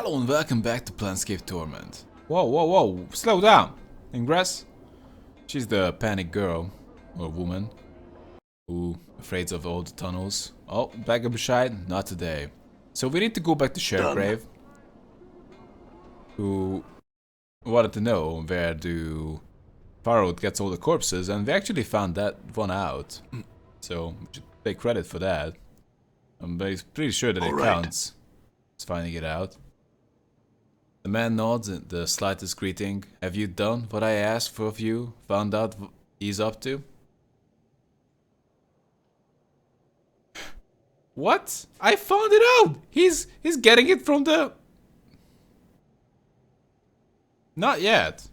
Hello and welcome back to Planescape Torment. Whoa, whoa, whoa, slow down! Ingress? She's the panic girl, or woman, who afraid of all the tunnels. Oh, back up beside? Not today. So we need to go back to Sharegrave, who wanted to know where do Pharaoh gets all the corpses, and we actually found that one out. So we should take credit for that. I'm pretty sure that it counts. It's finding it out. The man nods in the slightest greeting. Have you done what I asked for of you? Found out what he's up to? What? I found it out! He's getting it from the... Not yet.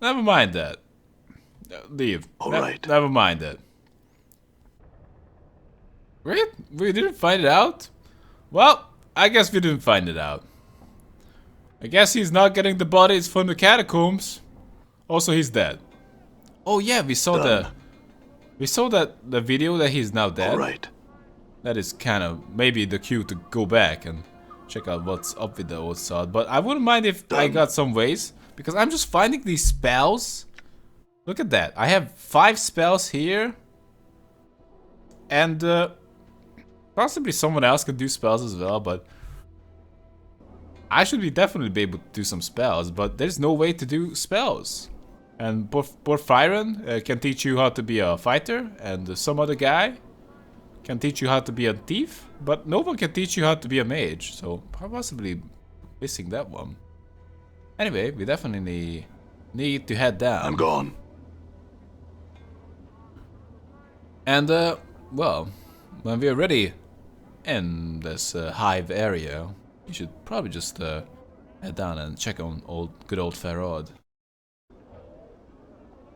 Never mind that. Leave. Alright. Never mind that. Wait, we didn't find it out? Well, I guess we didn't find it out. I guess he's not getting the bodies from the catacombs. Also, he's dead. Oh yeah, we saw the video that he's now dead. Alright. That is kind of maybe the cue to go back and check out what's up with the old sword. But I wouldn't mind if I got some ways, because I'm just finding these spells. Look at that. I have 5 spells here. And possibly someone else can do spells as well, but I should definitely be able to do some spells, but there's no way to do spells. And Porphyron can teach you how to be a fighter, and some other guy can teach you how to be a thief, but no one can teach you how to be a mage, so possibly missing that one. Anyway, we definitely need to head down. I'm gone. And, well, when we're ready in this hive area, you should probably just head down and check on good old Farod.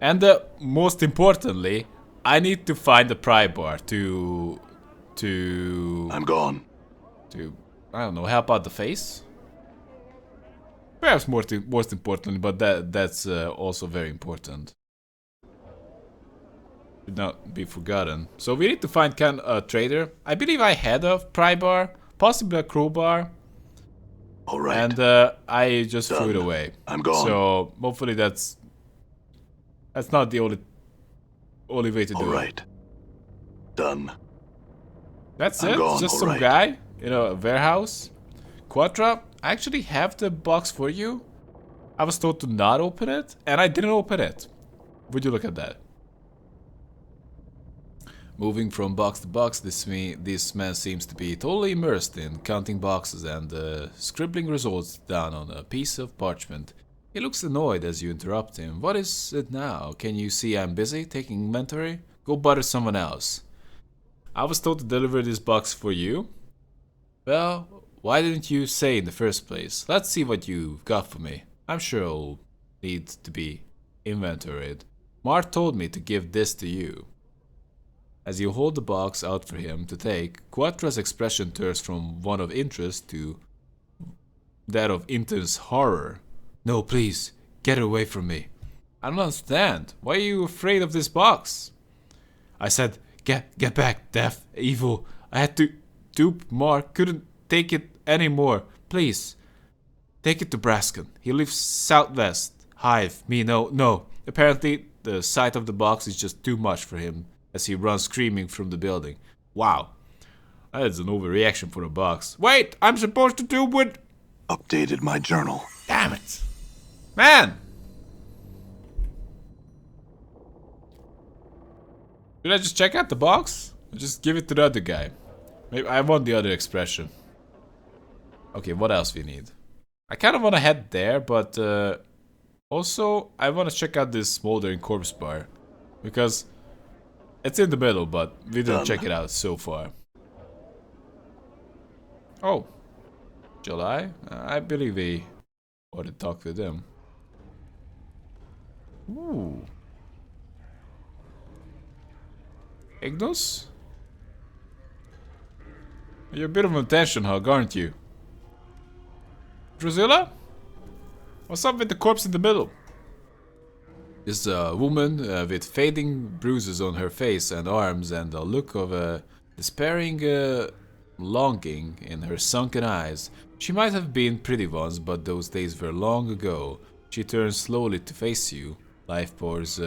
And most importantly, I need to find the pry bar to I'm gone. I don't know, help out the face. Perhaps most importantly, but that's also very important. Should not be forgotten. So we need to find a trader. I believe I had a pry bar, possibly a crowbar. Alright. And I just threw it away. I'm gone. So hopefully that's not the only way to do it. Alright. Done. That's I'm it? gone, Just some guy in a warehouse? Quatra, I actually have the box for you. I was told to not open it, and I didn't open it. Would you look at that? Moving from box to box, this man seems to be totally immersed in counting boxes and scribbling results down on a piece of parchment. He looks annoyed as you interrupt him. What is it now? Can you see I'm busy taking inventory? Go bother someone else. I was told to deliver this box for you. Well, why didn't you say in the first place? Let's see what you've got for me. I'm sure it'll need to be inventoried. Mart told me to give this to you. As you hold the box out for him to take, Quatra's expression turns from one of interest to that of intense horror. No, please, get it away from me. I don't understand. Why are you afraid of this box? I said, get back, deaf, evil. I had to dupe Mark, couldn't take it anymore. Please, take it to Brasken. He lives southwest. Hive, me, no. Apparently, the sight of the box is just too much for him, as he runs screaming from the building. Wow. That is an overreaction for a box. Wait, I'm supposed to do with... Updated my journal. Damn it. Man! Should I just check out the box? Or just give it to the other guy? Maybe I want the other expression. Okay, what else we need? I kind of want to head there, but also I want to check out this smoldering corpse bar. Because it's in the middle, but we didn't check it out so far. Oh. July? I believe we ought to talk with them. Ooh. Ignos? You're a bit of an attention hog, aren't you? Drusilla? What's up with the corpse in the middle? This woman with fading bruises on her face and arms and a look of despairing longing in her sunken eyes. She might have been pretty once, but those days were long ago. She turns slowly to face you. Life pours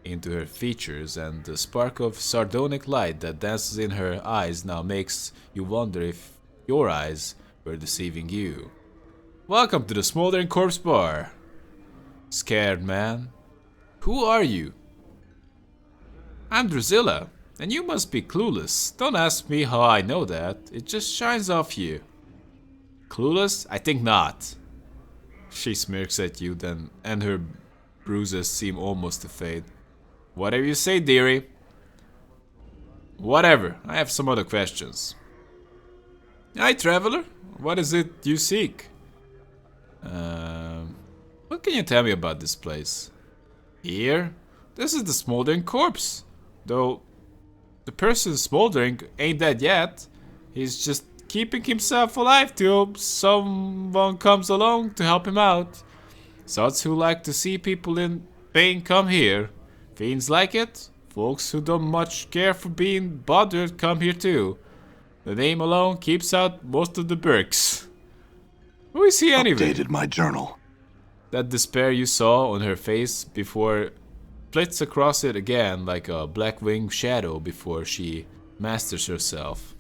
into her features, and the spark of sardonic light that dances in her eyes now makes you wonder if your eyes were deceiving you. Welcome to the Smoldering Corpse Bar. Scared man. Who are you? I'm Drusilla, and you must be clueless. Don't ask me how I know that. It just shines off you. Clueless? I think not. She smirks at you then, and her bruises seem almost to fade. Whatever you say, dearie. Whatever. I have some other questions. Hi, traveler. What is it you seek? What can you tell me about this place? Here? This is the Smoldering Corpse. Though the person smoldering ain't dead yet. He's just keeping himself alive till someone comes along to help him out. Such who like to see people in pain come here. Fiends like it. Folks who don't much care for being bothered come here too. The name alone keeps out most of the Burks. Who is he anyway? Updated my journal. That despair you saw on her face before flits across it again like a black-winged shadow before she masters herself.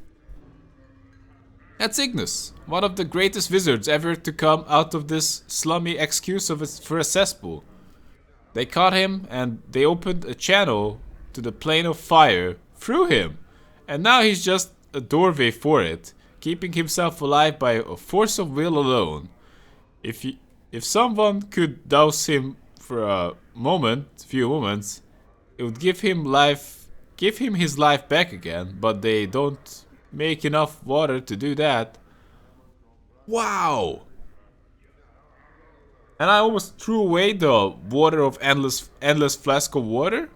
That's Ignis, one of the greatest wizards ever to come out of this slummy excuse for a cesspool. They caught him and they opened a channel to the plane of fire through him, and now he's just a doorway for it, keeping himself alive by a force of will alone. If someone could douse him for a few moments, it would give him his life back again, but they don't make enough water to do that. Wow! And I almost threw away the water of endless flask of water?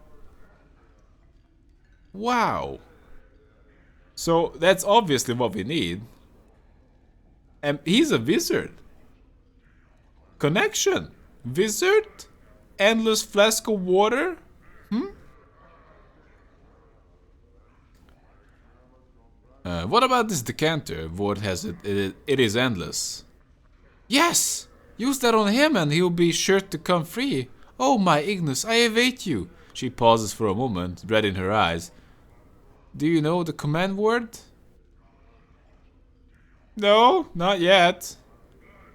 Wow. So that's obviously what we need. And he's a wizard. Connection. Wizard? Endless flask of water? What about this decanter? Ward has it. It is endless. Yes! Use that on him and he'll be sure to come free. Oh my Ignis, I await you. She pauses for a moment, red in her eyes. Do you know the command word? No, not yet.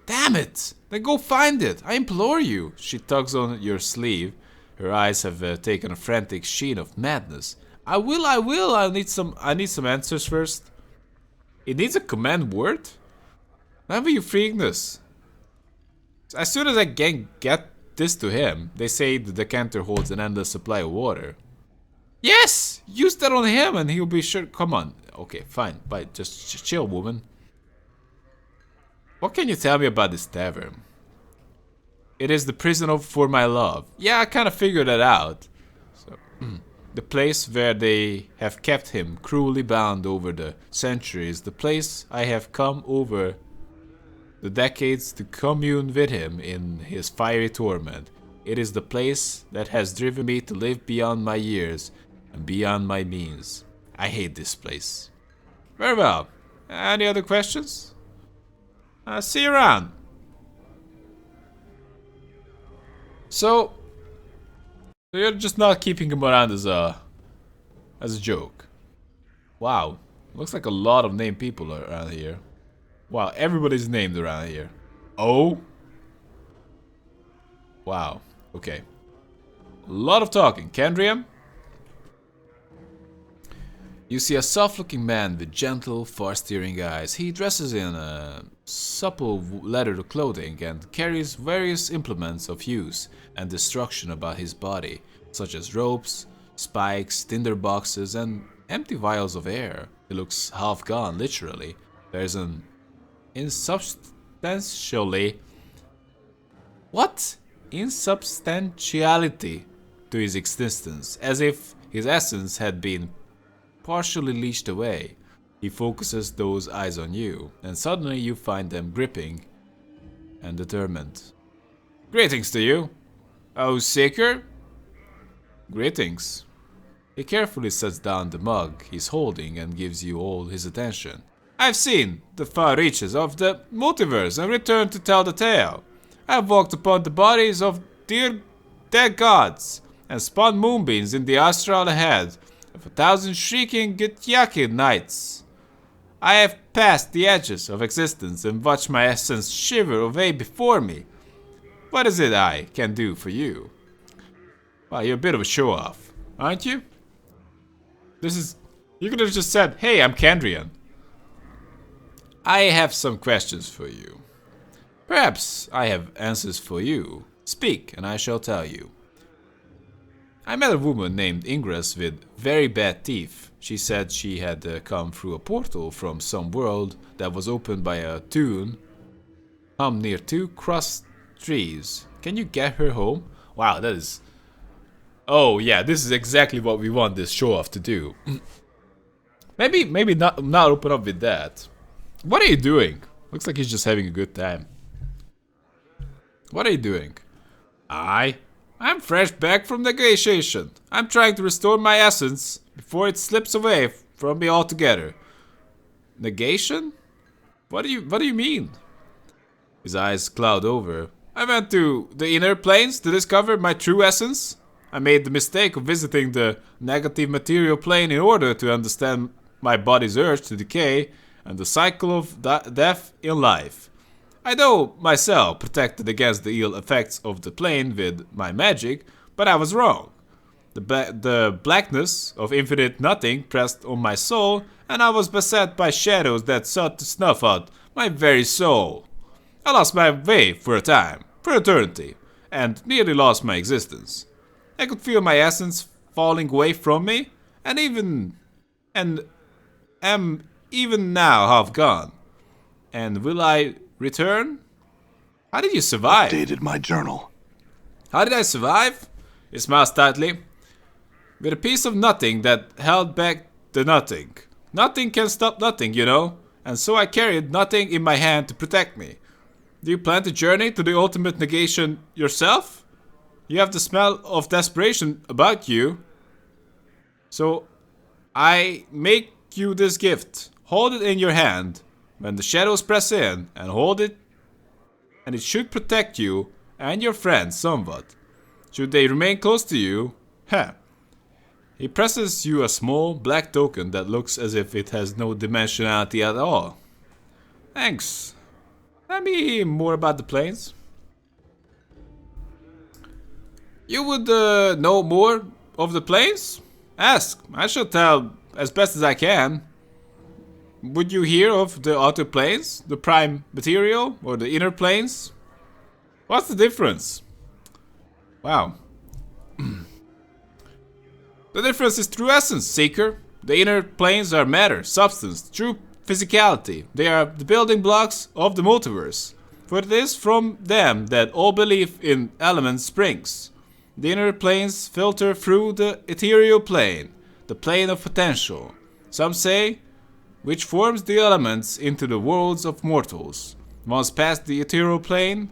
Damn it! Then go find it. I implore you. She tugs on your sleeve. Her eyes have taken a frantic sheen of madness. I will. I need some answers first. It needs a command word? Never you free Ignis. As soon as I can get this to him, they say the decanter holds an endless supply of water. Yes! Use that on him and he'll be sure. Come on. Okay, fine. But just chill, woman. What can you tell me about this tavern? It is the prison for my love. Yeah, I kind of figured that out. So, the place where they have kept him cruelly bound over the centuries. The place I have come over the decades to commune with him in his fiery torment. It is the place that has driven me to live beyond my years and beyond my means. I hate this place. Very well. Any other questions? See you around. So you're just not keeping him around as a joke. Wow. Looks like a lot of named people are around here. Wow, everybody's named around here. Oh? Wow. Okay. A lot of talking. Kendriam? You see a soft-looking man with gentle, far-steering eyes. He dresses in supple leather clothing and carries various implements of use and destruction about his body, such as ropes, spikes, tinder boxes, and empty vials of air. He looks half gone, literally. There's an insubstantiality to his existence, as if his essence had been partially leashed away. He focuses those eyes on you, and suddenly you find them gripping and determined. Greetings to you, oh seeker. Greetings. He carefully sets down the mug he's holding and gives you all his attention. I've seen the far reaches of the multiverse and returned to tell the tale. I've walked upon the bodies of dead gods and spun moonbeams in the astral ahead of 1,000 shrieking Githyanki nights. I have passed the edges of existence and watched my essence shiver away before me. What is it I can do for you? Well, you're a bit of a show-off, aren't you? You could have just said, hey, I'm Kandrian. I have some questions for you. Perhaps I have answers for you. Speak, and I shall tell you. I met a woman named Ingress with very bad teeth. She said she had come through a portal from some world that was opened by a tune near 2 crossed trees. Can you get her home? Wow, that is... Oh yeah, this is exactly what we want this show-off to do. maybe not open up with that. What are you doing? Looks like he's just having a good time. What are you doing? I'm fresh back from negotiation. I'm trying to restore my essence before it slips away from me altogether. Negation? What do you mean? His eyes cloud over. I went to the inner planes to discover my true essence. I made the mistake of visiting the negative material plane in order to understand my body's urge to decay and the cycle of death in life. I know myself protected against the ill effects of the plane with my magic, but I was wrong. The blackness of infinite nothing pressed on my soul, and I was beset by shadows that sought to snuff out my very soul. I lost my way for a time, for eternity, and nearly lost my existence. I could feel my essence falling away from me, and am even now half gone. And will I return? How did you survive? Updated my journal. How did I survive? He smiles tightly. With a piece of nothing that held back the nothing. Nothing can stop nothing, you know, and so I carried nothing in my hand to protect me. Do you plan to journey to the ultimate negation yourself? You have the smell of desperation about you. So I make you this gift. Hold it in your hand when the shadows press in, and hold it, and it should protect you and your friends somewhat. Should they remain close to you, He presses you a small black token that looks as if it has no dimensionality at all. Thanks. Tell me more about the planes. You would know more of the planes? Ask. I shall tell as best as I can. Would you hear of the outer planes, the prime material, or the inner planes? What's the difference? Wow. The difference is true essence, Seeker. The inner planes are matter, substance, true physicality. They are the building blocks of the multiverse. For it is from them that all belief in elements springs. The inner planes filter through the ethereal plane, the plane of potential. Some say, which forms the elements into the worlds of mortals. Once past the ethereal plane,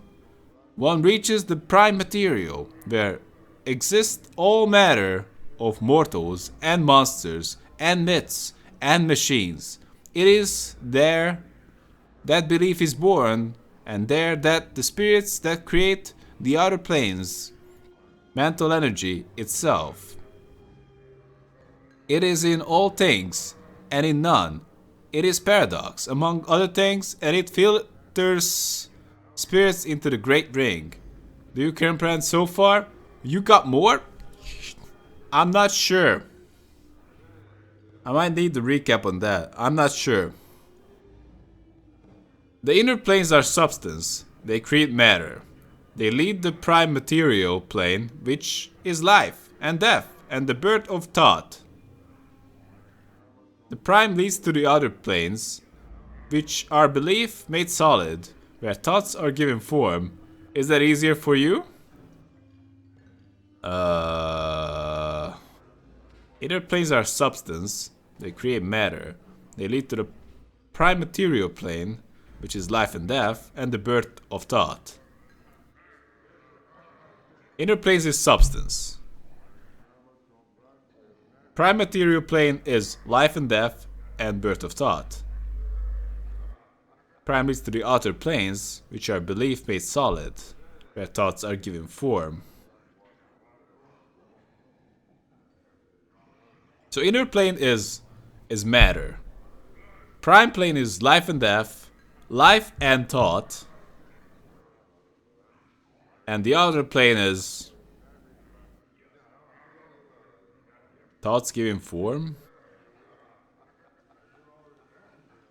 one reaches the prime material, where exists all matter of mortals and monsters and myths and machines. It is there that belief is born, and there that the spirits that create the outer planes, mental energy itself. It is in all things and in none. It is paradox, among other things, and it filters spirits into the great ring. Do you comprehend so far? You got more? I'm not sure. I might need the recap on that. I'm not sure. The inner planes are substance. They create matter. They lead the prime material plane, which is life and death and the birth of thought. The prime leads to the other planes, which are belief made solid, where thoughts are given form. Is that easier for you? Inner planes are substance. They create matter. They lead to the prime material plane, which is life and death, and the birth of thought. Inner planes is substance. Prime material plane is life and death and birth of thought. Prime leads to the outer planes, which are belief made solid, where thoughts are given form. So inner plane is matter. Prime plane is life and death, life and thought. And the outer plane is thoughts given form.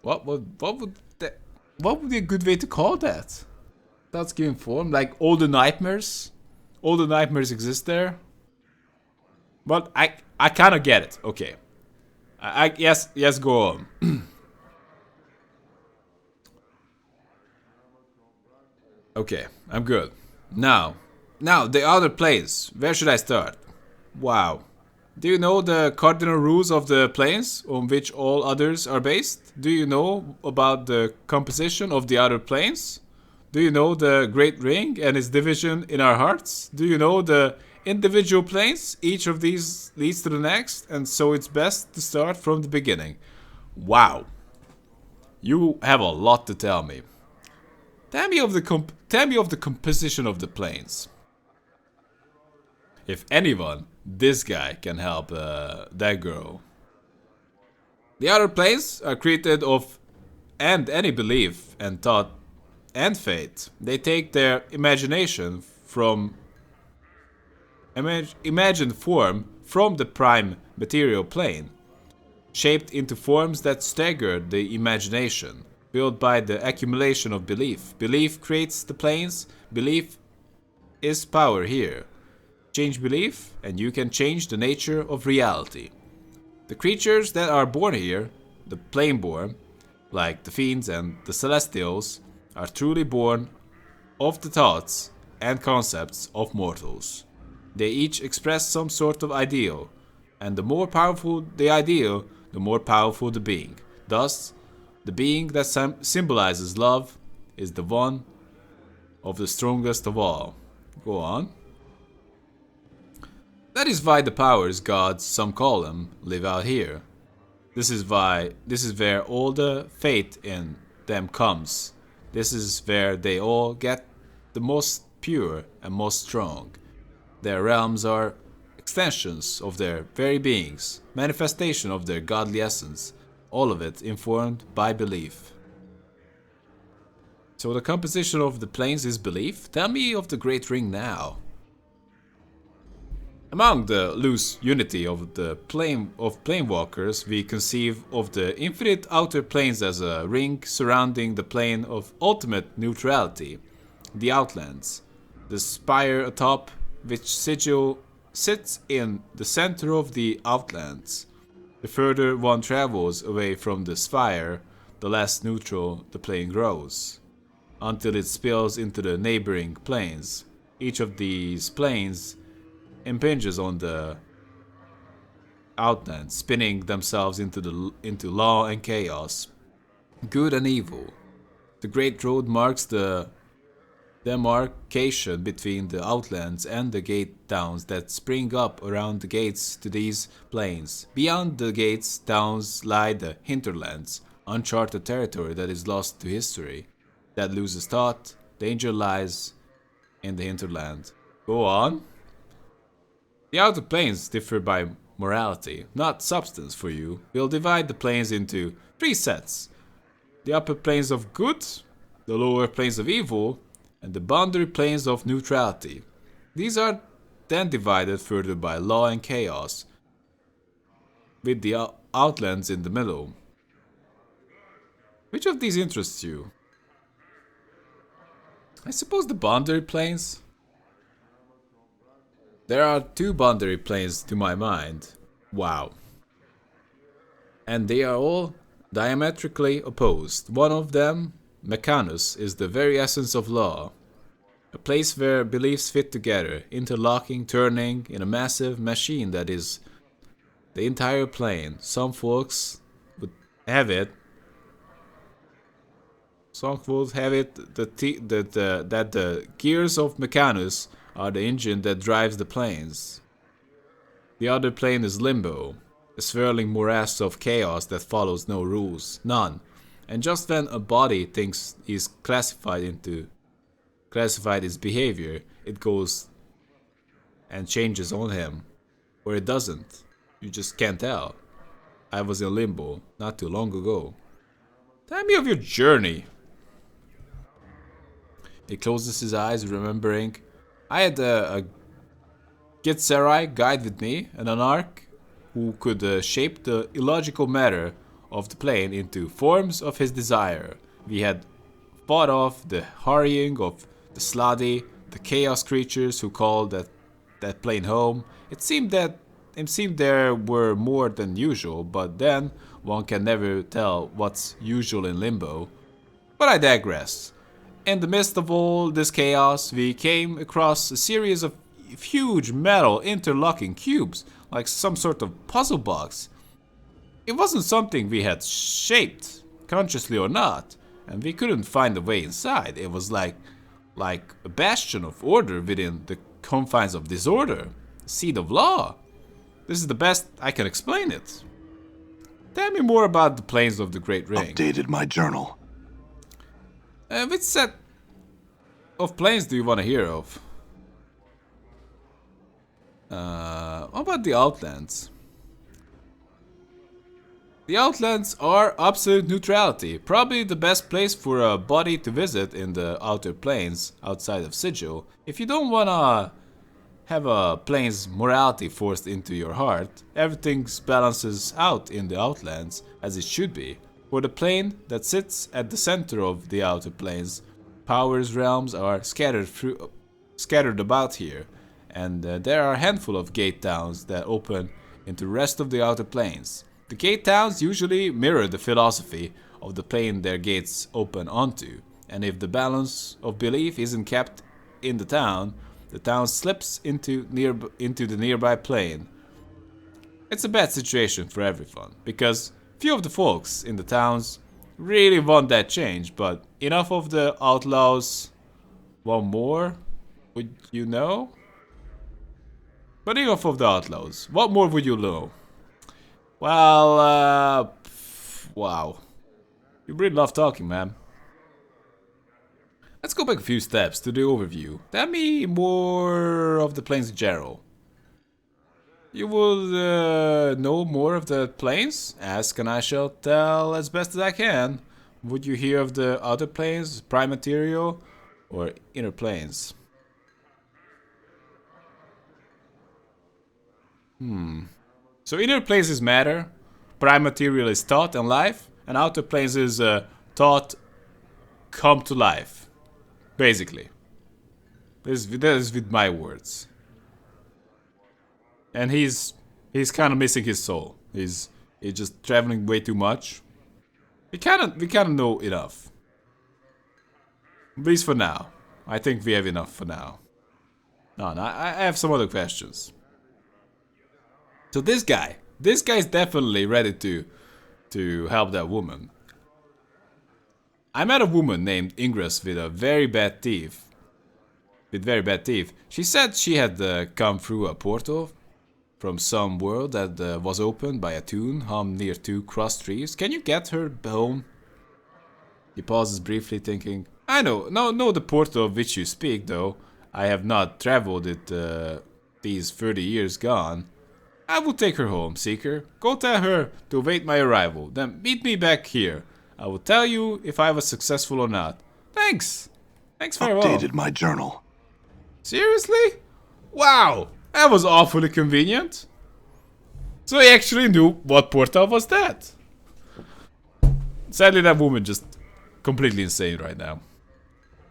What would be a good way to call that? Thoughts given form, like all the nightmares. All the nightmares exist there. But I kind of get it. Okay. Yes, go on. Okay, I'm good. Now, the other planes. Where should I start? Wow. Do you know the cardinal rules of the planes on which all others are based? Do you know about the composition of the other planes? Do you know the Great Ring and its division in our hearts? Do you know the individual planes? Each of these leads to the next, and so it's best to start from the beginning. Wow. You have a lot to tell me. Tell me of the composition of the planes. If anyone, this guy can help that girl. The other planes are created of and any belief and thought and fate. They take their imagination from imagined form from the prime material plane, shaped into forms that stagger the imagination, built by the accumulation of belief. Belief creates the planes. Belief is power here. Change belief, and you can change the nature of reality. The creatures that are born here, the planeborn, like the fiends and the celestials, are truly born of the thoughts and concepts of mortals. They each express some sort of ideal, and the more powerful the ideal, the more powerful the being. Thus, the being that symbolizes love is the one of the strongest of all. Go on. That is why the powers, gods, some call them, live out here. This is where all the fate in them comes. This is where they all get the most pure and most strong. Their realms are extensions of their very beings, manifestation of their godly essence, all of it informed by belief. So the composition of the planes is belief? Tell me of the Great Ring now. Among the loose unity of the planewalkers, we conceive of the infinite outer planes as a ring surrounding the plane of ultimate neutrality, the Outlands. The spire atop which Sigil sits in the center of the Outlands. The further one travels away from the spire, the less neutral the plane grows, until it spills into the neighboring planes. Each of these planes impinges on the Outlands, spinning themselves into law and chaos, good and evil. The Great Road marks the demarcation between the Outlands and the gate towns that spring up around the gates to these planes. Beyond the gates towns lie the hinterlands, uncharted territory that is lost to history, that loses thought. Danger lies in the hinterland. Go on. The outer planes differ by morality, not substance for you. We'll divide the planes into 3 sets. The upper planes of good, the lower planes of evil, and the boundary planes of neutrality. These are then divided further by law and chaos, with the Outlands in the middle. Which of these interests you? I suppose the boundary planes. There are 2 boundary planes to my mind. Wow. And they are all diametrically opposed. One of them, Mechanus, is the very essence of law. A place where beliefs fit together, interlocking, turning in a massive machine that is the entire plane. Some folks would have it. Some would have it that the gears of Mechanus are the engine that drives the planes. The other plane is Limbo. A swirling morass of chaos that follows no rules, none. And just when a body thinks he's classified its behavior, it goes and changes on him. Or it doesn't. You just can't tell. I was in limbo not too long ago. Tell me of your journey. He closes his eyes, remembering. I had a Gitzerai guide with me, an anarch who could shape the illogical matter of the plane into forms of his desire. We had fought off the hurrying of the Sladi, the chaos creatures who called that plane home. It seemed there were more than usual, but then one can never tell what's usual in limbo. But I digress. In the midst of all this chaos, we came across a series of huge metal interlocking cubes, like some sort of puzzle box. It wasn't something we had shaped, consciously or not, and we couldn't find a way inside. It was like a bastion of order within the confines of disorder, a seed of law. This is the best I can explain it. Tell me more about the planes of the Great Ring. Updated my journal. Which set of planes do you want to hear of? What about the Outlands? The Outlands are absolute neutrality. Probably the best place for a body to visit in the outer planes outside of Sigil. If you don't wanna have a plane's morality forced into your heart, everything balances out in the Outlands as it should be. For the plane that sits at the center of the outer planes, Power's realms are scattered about here, and there are a handful of gate towns that open into the rest of the outer planes. The gate towns usually mirror the philosophy of the plane their gates open onto, and if the balance of belief isn't kept in the town slips into the nearby plane. It's a bad situation for everyone, because few of the folks in the towns really want that change, but enough of the outlaws want more, would you know? But enough of the outlaws, what more would you know? Well, wow. You really love talking, man. Let's go back a few steps to the overview. Tell me more of the planes in general. You will know more of the planes? Ask and I shall tell as best as I can. Would you hear of the outer planes, prime material, or inner planes? So inner planes is matter, prime material is thought and life, and outer planes is thought come to life. Basically. That is with my words. And he's kind of missing his soul. He's just traveling way too much. We kind of know enough. At least for now. I think we have enough for now. No, I have some other questions. So this guy is definitely ready to help that woman. I met a woman named Ingress with very bad teeth. She said she had come through a portal from some world that was opened by a tune hummed near two cross trees. Can you get her home? He pauses briefly, thinking. I know the portal of which you speak, though. I have not traveled it these 30 years gone. I will take her home, Seeker. Go tell her to await my arrival. Then meet me back here. I will tell you if I was successful or not. Thanks. Thanks farewell. Updated my journal. Seriously? Wow. That was awfully convenient. So he actually knew what portal was that. Sadly, that woman just completely insane right now.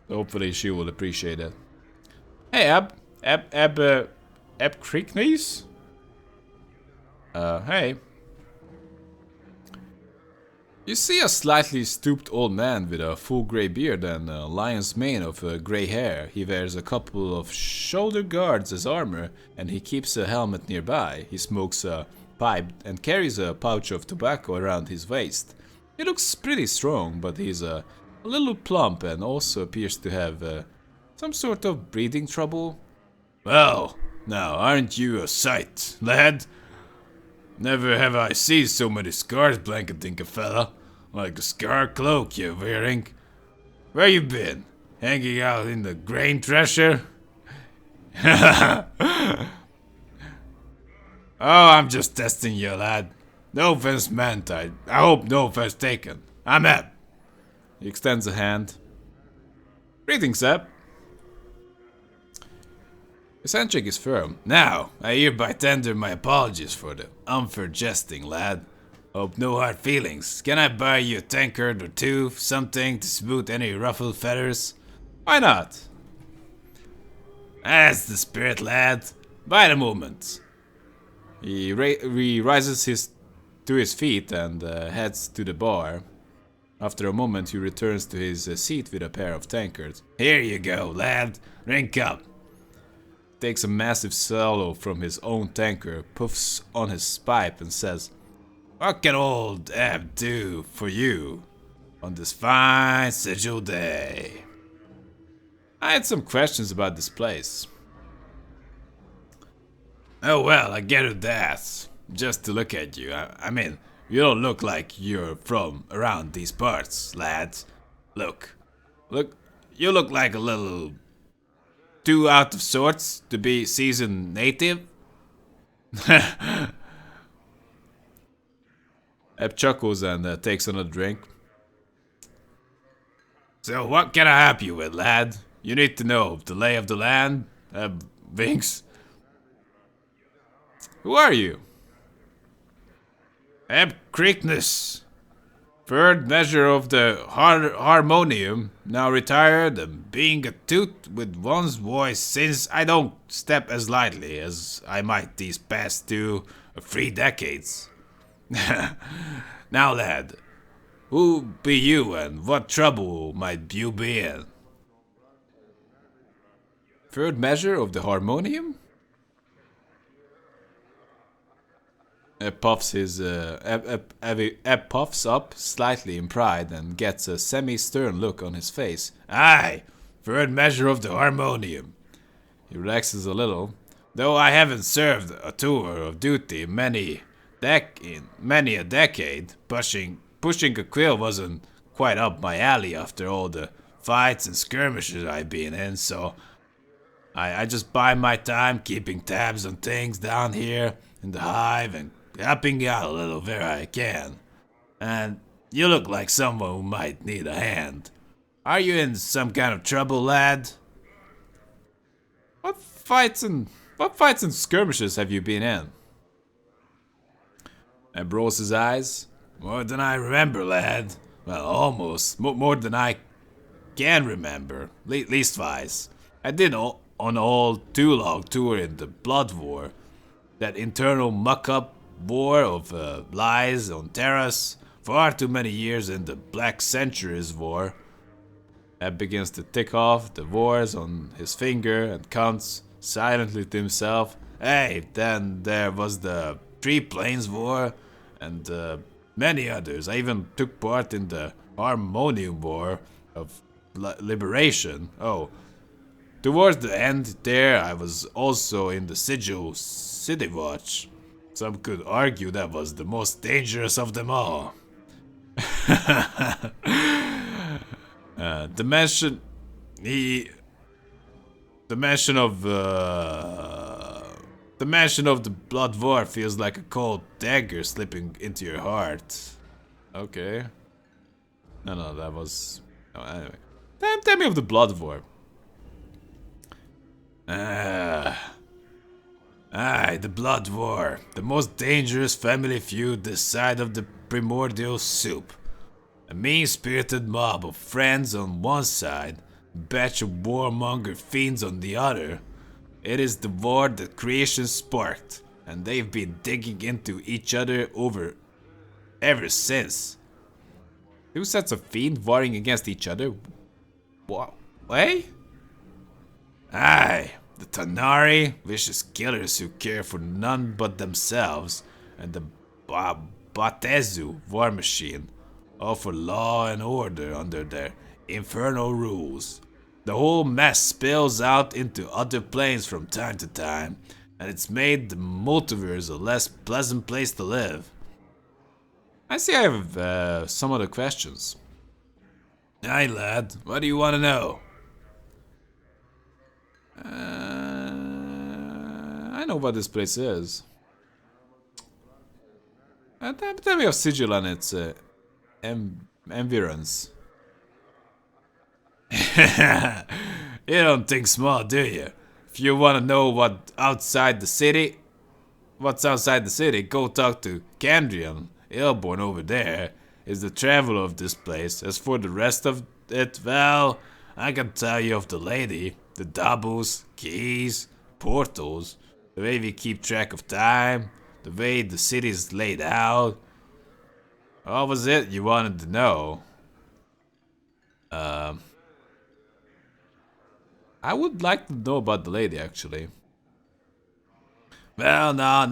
Hopefully she will appreciate it. Hey, Ab Creekneys? Hey. You see a slightly stooped old man with a full grey beard and a lion's mane of grey hair. He wears a couple of shoulder guards as armor, and he keeps a helmet nearby. He smokes a pipe and carries a pouch of tobacco around his waist. He looks pretty strong, but he's a little plump and also appears to have some sort of breathing trouble. Well, now aren't you a sight, lad? Never have I seen so many scars blanketing a fella, like the scar cloak you're wearing. Where you been? Hanging out in the grain thresher? Oh, I'm just testing you, lad. No offense meant, I hope no offense taken. I'm Eb. He extends a hand. Greetings, Eb. His handshake is firm. Now, I hereby tender my apologies for the unfair jesting, lad. Hope no hard feelings. Can I buy you a tankard or two, something to smooth any ruffled feathers? Why not? That's the spirit, lad. By the moment. He rises to his feet and heads to the bar. After a moment, he returns to his seat with a pair of tankards. Here you go, lad. Drink up. Takes a massive swallow from his own tankard, puffs on his pipe, and says, "What can old Eb do for you on this fine Sigil day?" I had some questions about this place. Oh well, I get it that. Just to look at you, I mean, you don't look like you're from around these parts, lads. Look, you look like a little too out of sorts to be seasoned native. Eb chuckles and takes another drink. So what can I help you with, lad? You need to know the lay of the land, Vinks. Who are you? Eb Creekness, third measure of the harmonium, now retired and being a toot with one's voice since I don't step as lightly as I might these past 2 or 3 decades. Now, lad, who be you and what trouble might you be in? Third measure of the harmonium? Eb puffs up slightly in pride and gets a semi-stern look on his face. Aye, third measure of the harmonium. He relaxes a little. Though I haven't served a tour of duty in many a decade, pushing a quill wasn't quite up my alley after all the fights and skirmishes I've been in, so I just bide my time keeping tabs on things down here in the hive and helping out a little where I can. And you look like someone who might need a hand. Are you in some kind of trouble, lad? What fights and skirmishes have you been in? And rolls his eyes. More than I remember, lad. Well, almost. More than I can remember. Leastwise. I did on an old 2-log tour in the Blood War. That internal muck-up war of lies on Terras. Far too many years in the Black Centuries War. Ed begins to tick off the wars on his finger and counts silently to himself. Hey, then there was the Three Plains War and many others. I even took part in the Harmonium War of Liberation. Oh, towards the end there, I was also in the Sigil City Watch. Some could argue that was the most dangerous of them all. The mention of the Blood War feels like a cold dagger slipping into your heart. Okay. No, that was... Oh, anyway. Tell me of the Blood War. Aye, the Blood War. The most dangerous family feud this side of the primordial soup. A mean-spirited mob of friends on one side, a batch of warmonger fiends on the other. It is the war that creation sparked, and they've been digging into each other ever since. 2 sets of fiends warring against each other? What? Eh? Aye, the Tanari, vicious killers who care for none but themselves, and the Batezu war machine, all for law and order under their infernal rules. The whole mess spills out into other planes from time to time, and it's made the multiverse a less pleasant place to live. I see I have some other questions. Hi lad, what do you want to know? I know what this place is. Tell me of Sigil and its environs. You don't think small, do you? If you want to know what's outside the city, go talk to Candrian. Airborne over there is the traveler of this place. As for the rest of it, well, I can tell you of the lady, the doubles, keys, portals, the way we keep track of time, the way the city is laid out. What was it you wanted to know? I would like to know about the lady, actually. Well, no,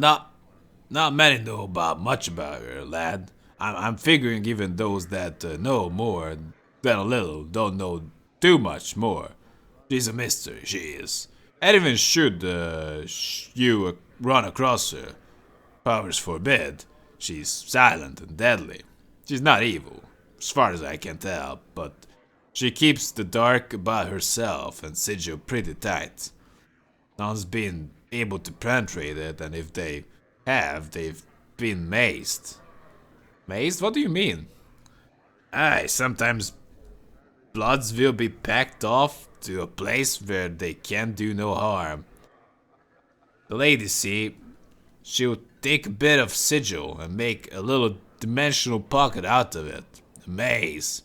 not many know about much about her, lad. I'm figuring even those that know more than a little don't know too much more. She's a mystery, she is. And even should you run across her, powers forbid, she's silent and deadly. She's not evil, as far as I can tell, but she keeps the dark about herself and Sigil pretty tight. No one's been able to penetrate it, and if they have, they've been mazed. Mazed? What do you mean? Aye, sometimes bloods will be packed off to a place where they can do no harm. The lady, see, she'll take a bit of Sigil and make a little dimensional pocket out of it. A maze.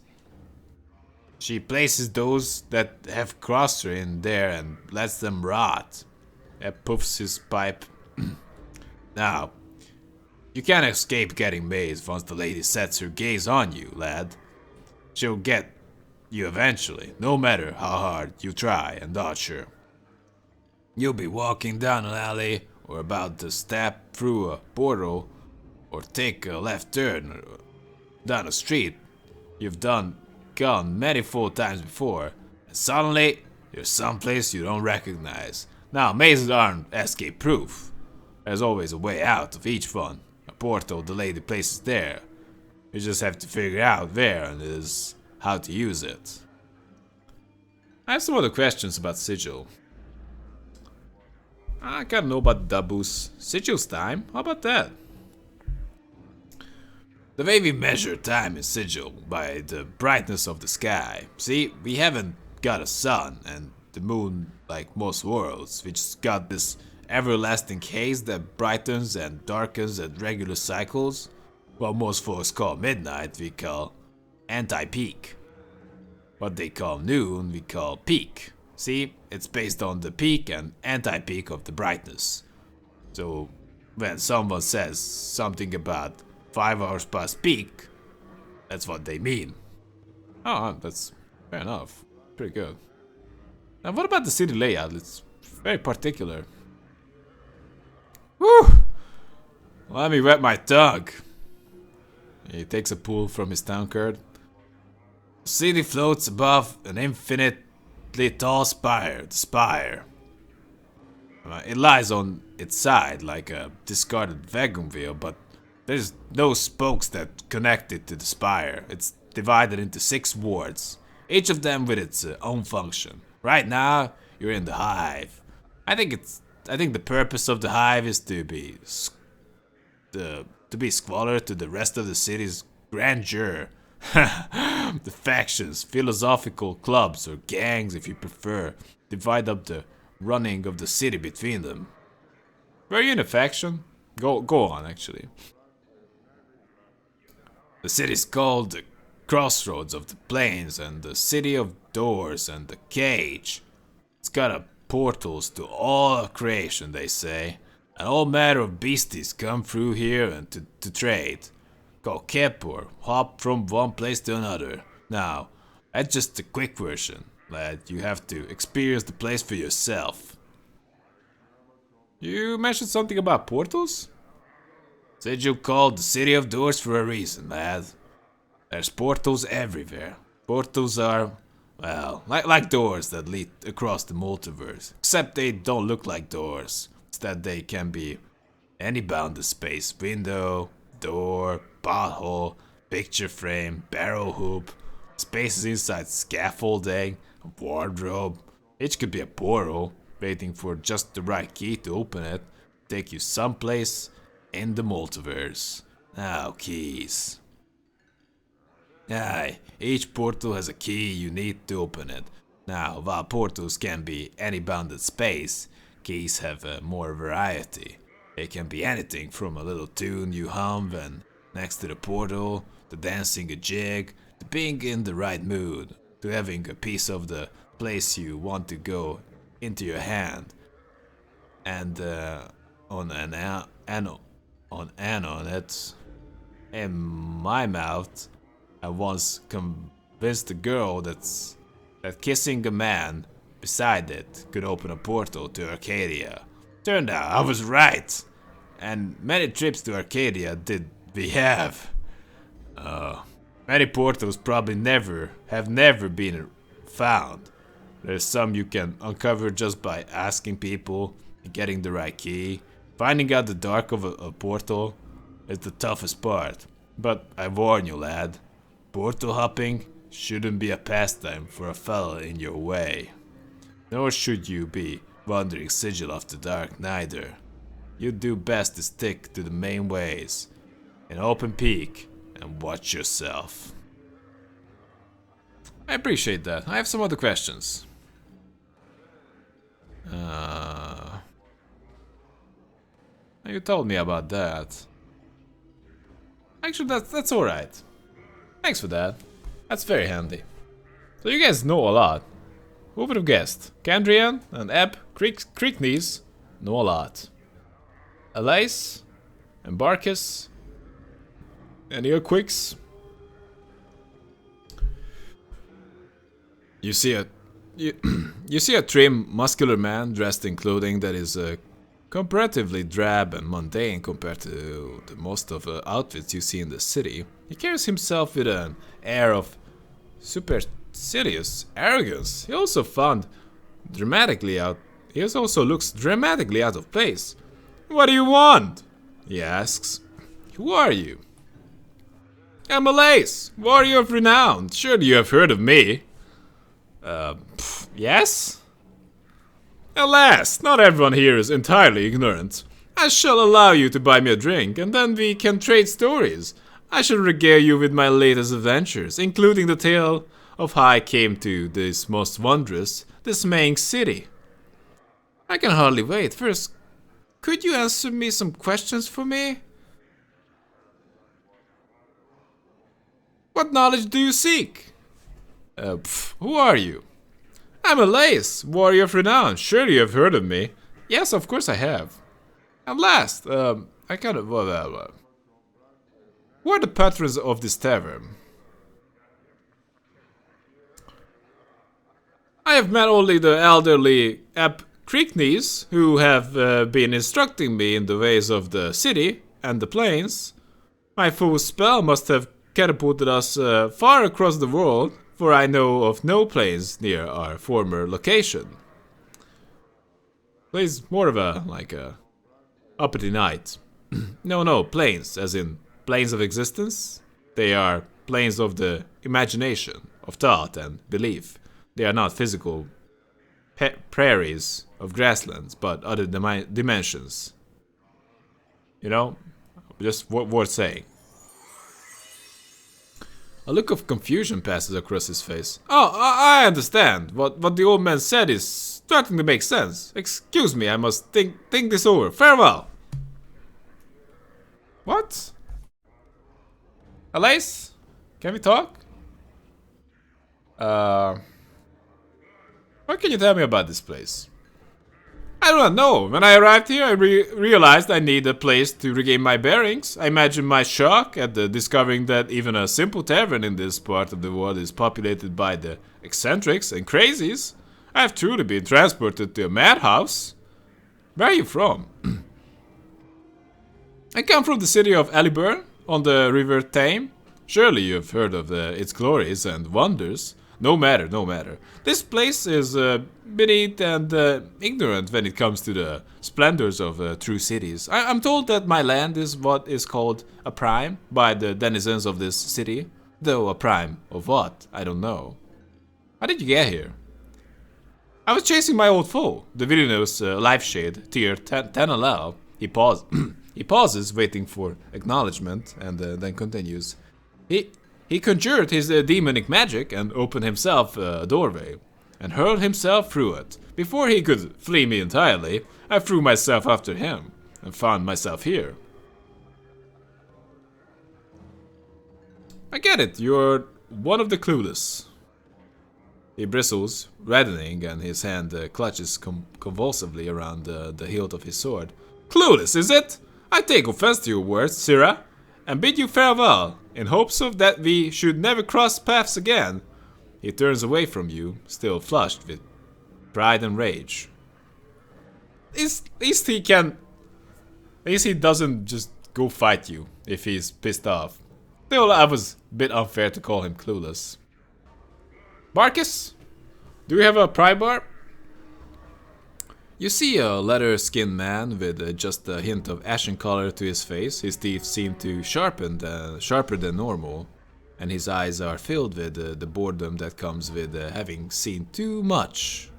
She places those that have crossed her in there and lets them rot. That puffs his pipe. Now, you can't escape getting mazed once the lady sets her gaze on you, lad. She'll get you eventually, no matter how hard you try and dodge her. You'll be walking down an alley, or about to step through a portal, or take a left turn down a street you've gone many full times before, and suddenly you're someplace you don't recognize. Now, mazes aren't escape-proof. There's always a way out of each one. A portal the lady places there. You just have to figure out where and is how to use it. I have some other questions about Sigil. I gotta know about the doubles. Sigil's time? How about that? The way we measure time in Sigil by the brightness of the sky. See, we haven't got a sun and the moon like most worlds. We just got this everlasting haze that brightens and darkens at regular cycles. What most folks call midnight, we call anti-peak. What they call noon, we call peak. See, it's based on the peak and anti-peak of the brightness. So, when someone says something about 5 hours past peak, that's what they mean. Oh, that's fair enough. Pretty good. Now, what about the city layout? It's very particular. Woo! Let me wet my tongue. He takes a pull from his town card. The city floats above an infinitely tall spire. The spire. It lies on its side like a discarded wagon wheel, but there's no spokes that connect it to the spire. It's divided into 6 wards, each of them with its own function. Right now, you're in the hive. I think the purpose of the hive is to be squalor to the rest of the city's grandeur. The factions, philosophical clubs, or gangs, if you prefer, divide up the running of the city between them. Were you in a faction? Go on, actually. The city's called the Crossroads of the Plains and the City of Doors and the Cage. It's got a portals to all of creation, they say, and all manner of beasties come through here and to trade. Go kip or hop from one place to another. Now, that's just the quick version, lad. You have to experience the place for yourself. You mentioned something about portals? Sigil called the City of Doors for a reason, lad. There's portals everywhere. Portals are, well, like doors that lead across the multiverse. Except they don't look like doors. It's that they can be any bounded space. Window, door, pothole, picture frame, barrel hoop, spaces inside scaffolding, a wardrobe. Each could be a portal, waiting for just the right key to open it, take you someplace in the multiverse. Now, keys. Aye, each portal has a key you need to open it. Now, while portals can be any bounded space, keys have more variety. It can be anything from a little tune you hum when next to the portal, to dancing a jig, to being in the right mood, to having a piece of the place you want to go into your hand, and on it in my mouth. I once convinced a girl that kissing a man beside it could open a portal to Arcadia. Turned out I was right, and many trips to Arcadia did we have. Many portals probably have never been found. There's some you can uncover just by asking people and getting the right key. Finding out the dark of a portal is the toughest part. But I warn you, lad, portal hopping shouldn't be a pastime for a fella in your way. Nor should you be wandering Sigil after dark neither. You'd do best to stick to the main ways, an open peak, and watch yourself. I appreciate that. I have some other questions. You told me about that. Actually, that's alright. Thanks for that. That's very handy. So you guys know a lot. Who would have guessed? Candrian and Ebb, Creekneys know a lot. Elise and Barkus and Earquicks. You see a trim, muscular man dressed in clothing that is comparatively drab and mundane compared to the most of the outfits you see in the city. He carries himself with an air of supercilious arrogance. He also looks dramatically out of place. "What do you want?" he asks. "Who are you?" "I'm Elise, warrior of renown. Surely you have heard of me." Yes? Alas, not everyone here is entirely ignorant. I shall allow you to buy me a drink, and then we can trade stories. I shall regale you with my latest adventures, including the tale of how I came to this most wondrous, dismaying city. I can hardly wait. First, could you answer me some questions for me? What knowledge do you seek? Who are you? I'm Elise, warrior of renown. Surely you have heard of me. Yes, of course I have. At last, I kind of... Who are the patrons of this tavern? I have met only the elderly Ebb Creekneys, who have been instructing me in the ways of the city and the plains. My fool's spell must have catapulted us far across the world, for I know of no plains near our former location. Plains more of a uppity knight. No, plains, as in planes of existence. They are planes of the imagination, of thought and belief. They are not physical prairies of grasslands, but other dimensions. You know, just worth saying. A look of confusion passes across his face. Oh, I understand. What the old man said is starting to make sense. Excuse me, I must think this over. Farewell. What? Elise? Can we talk? What can you tell me about this place? I do not know. When I arrived here, I realized I need a place to regain my bearings. I imagine my shock at discovering that even a simple tavern in this part of the world is populated by the eccentrics and crazies. I have truly been transported to a madhouse. Where are you from? I come from the city of Aliburn, on the river Tame. Surely you have heard of its glories and wonders. No matter, no matter. This place is beneath and ignorant when it comes to the splendors of true cities. I'm told that my land is what is called a prime by the denizens of this city. Though a prime of what, I don't know. How did you get here? I was chasing my old foe, the villainous life shade, tier 10 allow. He pauses, waiting for acknowledgement, and then continues. He conjured his demonic magic and opened himself a doorway, and hurled himself through it. Before he could flee me entirely, I threw myself after him, and found myself here. I get it, you're one of the clueless. He bristles, reddening, and his hand clutches convulsively around the hilt of his sword. Clueless, is it? I take offense to your words, Sirrah, and bid you farewell, in hopes of that we should never cross paths again. He turns away from you, still flushed with pride and rage. At least he doesn't just go fight you if he's pissed off. Still, I was a bit unfair to call him clueless. Marcus, do you have a pry bar? You see a leather-skinned man with just a hint of ashen color to his face. His teeth seem to sharper than normal, and his eyes are filled with the boredom that comes with having seen too much.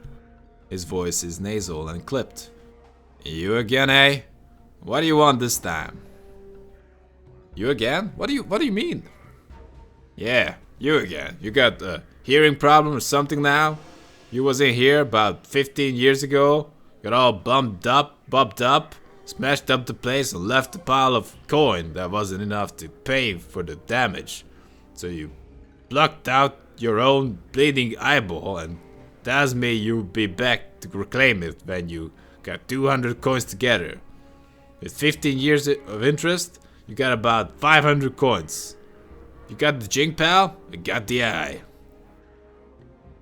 His voice is nasal and clipped. You again, eh? What do you want this time? You again? What do you mean? Yeah, you again. You got a hearing problem or something now? You was in here about 15 years ago. Got all bumped up, smashed up the place and left a pile of coin that wasn't enough to pay for the damage. So you plucked out your own bleeding eyeball and tells me you'll be back to reclaim it when you got 200 coins together. With 15 years of interest, you got about 500 coins. You got the jink, pal? I got the eye.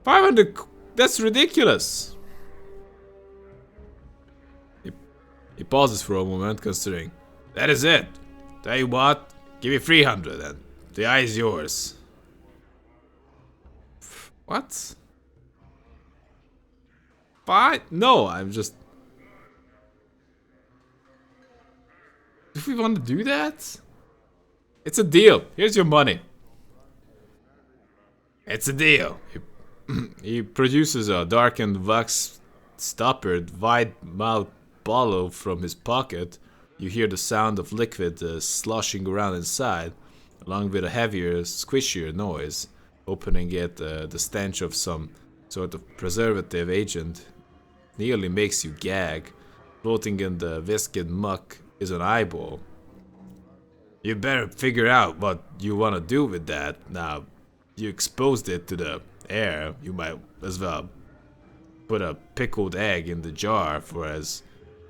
500, that's ridiculous. He pauses for a moment, considering. That is it. Tell you what, give me 300 and the eye is yours. What? Fine? No, I'm just... Do we want to do that? It's a deal. Here's your money. It's a deal. He produces a darkened wax-stoppered, wide-mouthed bottle from his pocket. You hear the sound of liquid sloshing around inside, along with a heavier, squishier noise. Opening it, the stench of some sort of preservative agent nearly makes you gag. Floating in the viscid muck is an eyeball. You better figure out what you want to do with that. Now, you exposed it to the air, you might as well put a pickled egg in the jar for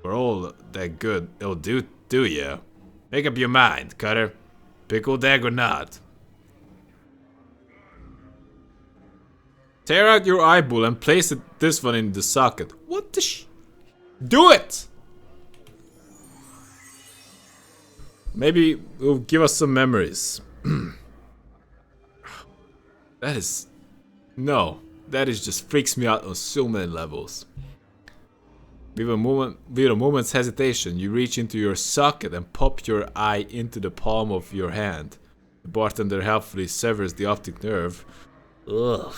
all that good it'll do you. Make up your mind, Cutter. Pickled egg or not. Tear out your eyeball and place this one in the socket. What the Do it! Maybe it'll give us some memories. That is... No. That is just freaks me out on so many levels. With a moment's hesitation, you reach into your socket and pop your eye into the palm of your hand. The bartender helpfully severs the optic nerve. Ugh.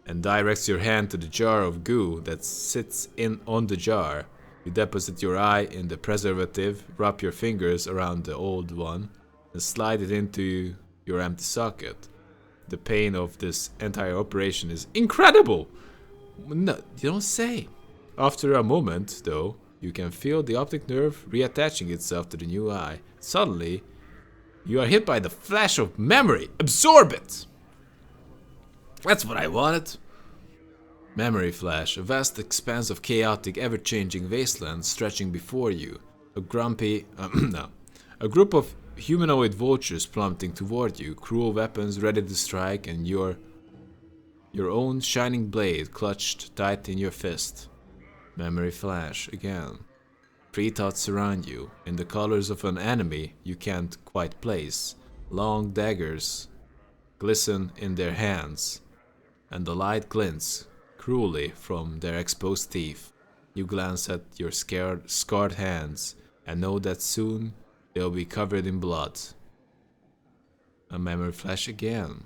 And directs your hand to the jar of goo that sits on the jar. You deposit your eye in the preservative, wrap your fingers around the old one, and slide it into your empty socket. The pain of this entire operation is incredible! No, you don't say. After a moment, though, you can feel the optic nerve reattaching itself to the new eye. Suddenly, you are hit by the flash of memory. Absorb it! That's what I wanted. Memory flash, a vast expanse of chaotic, ever-changing wasteland stretching before you. A group of humanoid vultures plummeting toward you, cruel weapons ready to strike, and your own shining blade clutched tight in your fist. Memory flash again. Three thoughts surround you, in the colors of an enemy you can't quite place. Long daggers glisten in their hands. and the light glints cruelly from their exposed teeth. You glance at your scarred hands and know that soon they'll be covered in blood. A memory flash again.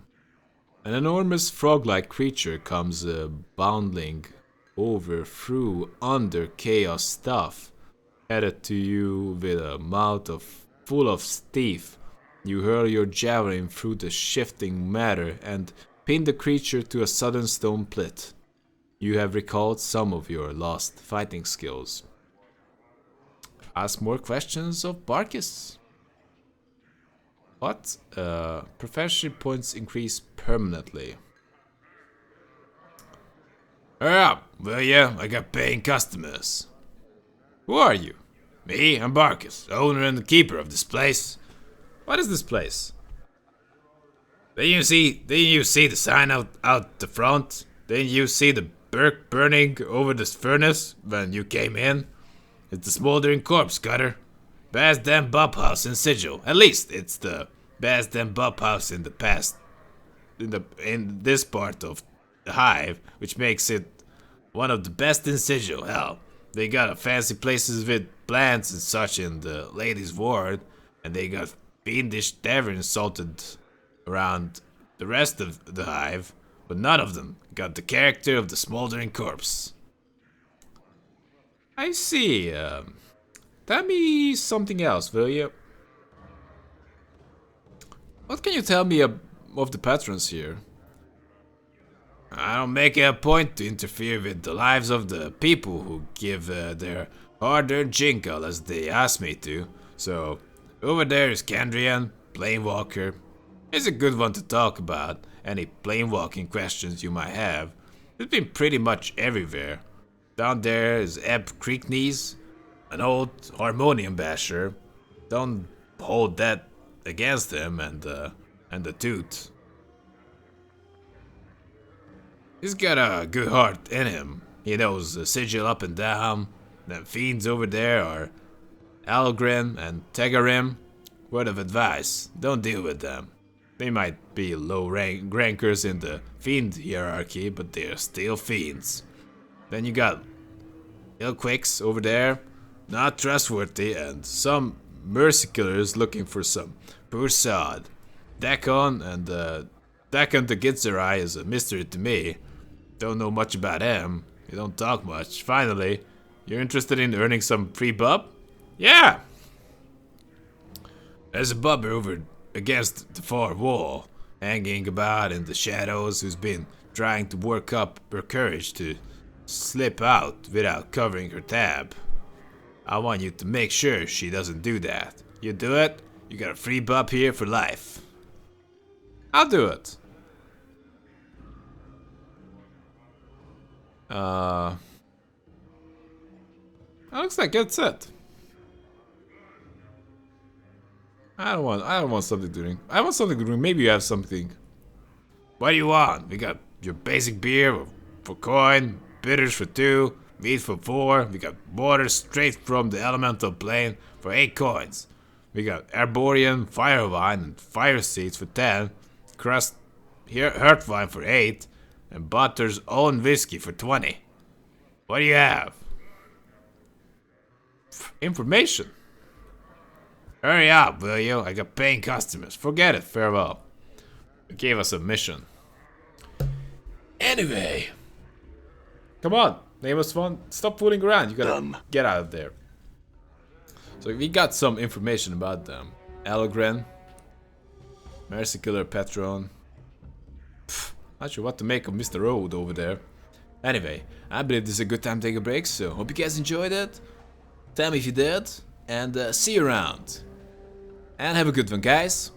An enormous frog-like creature comes bounding over, through, under chaos stuff, headed to you with a mouth full of teeth. You hurl your javelin through the shifting matter and pin the creature to a sudden stone pit. You have recalled some of your lost fighting skills. Ask more questions of Barkis. What? Proficiency points increase permanently. Hurry up, will ya? I got paying customers. Who are you? Me, I'm Barkis, owner and the keeper of this place. What is this place? Didn't you see the sign out the front? Didn't you see the Burke burning over this furnace when you came in? It's the smoldering corpse cutter. Best damn bub house in Sigil. At least it's the best damn bub house in the past. In this part of the hive, which makes it one of the best in Sigil. Hell, they got a fancy places with plants and such in the ladies' ward, and they got fiendish taverns salted around the rest of the hive, but none of them got the character of the smoldering corpse. I see. Tell me something else, will you? What can you tell me of the patrons here? I don't make it a point to interfere with the lives of the people who give their hard-earned jinkle as they ask me to. So, over there is Kandrian, Planewalker. He's a good one to talk about any planewalking questions you might have. It's been pretty much everywhere. Down there is Ebb Creeknees, an old harmonium basher. Don't hold that against him and the Toot. He's got a good heart in him. He knows the Sigil up and down. Them fiends over there are Algren and Tegarim. Word of advice, don't deal with them. They might be low rankers in the fiend hierarchy, but they're still fiends. Then you got Ilquix over there, not trustworthy, and some mercy killers looking for some poor sod. Dakon the Gitzerai is a mystery to me. Don't know much about him. You don't talk much. Finally, you're interested in earning some free bub? Yeah! There's a bubber over against the far wall, hanging about in the shadows, who's been trying to work up her courage to slip out without covering her tab. I want you to make sure she doesn't do that. You do it, you got a free bub here for life. I'll do it. Looks like that's it. I don't want something to drink. I want something to drink. Maybe you have something. What do you want? We got your basic beer for coin, bitters for 2, meat for 4. We got water straight from the elemental plane for 8 coins. We got Arborean, Fire Wine, and Fire Seeds for 10. Crust Heart Wine for 8. And Butter's own whiskey for 20. What do you have? Information. Hurry up, will you? I got paying customers. Forget it. Farewell. It gave us a mission. Anyway. Come on. Nameless One. Stop fooling around. You gotta get out of there. So we got some information about them. Algren. Mercy Killer Patron. Not sure what to make of Mr. Road over there. Anyway, I believe this is a good time to take a break, so hope you guys enjoyed it. Tell me if you did, and see you around. And have a good one, guys.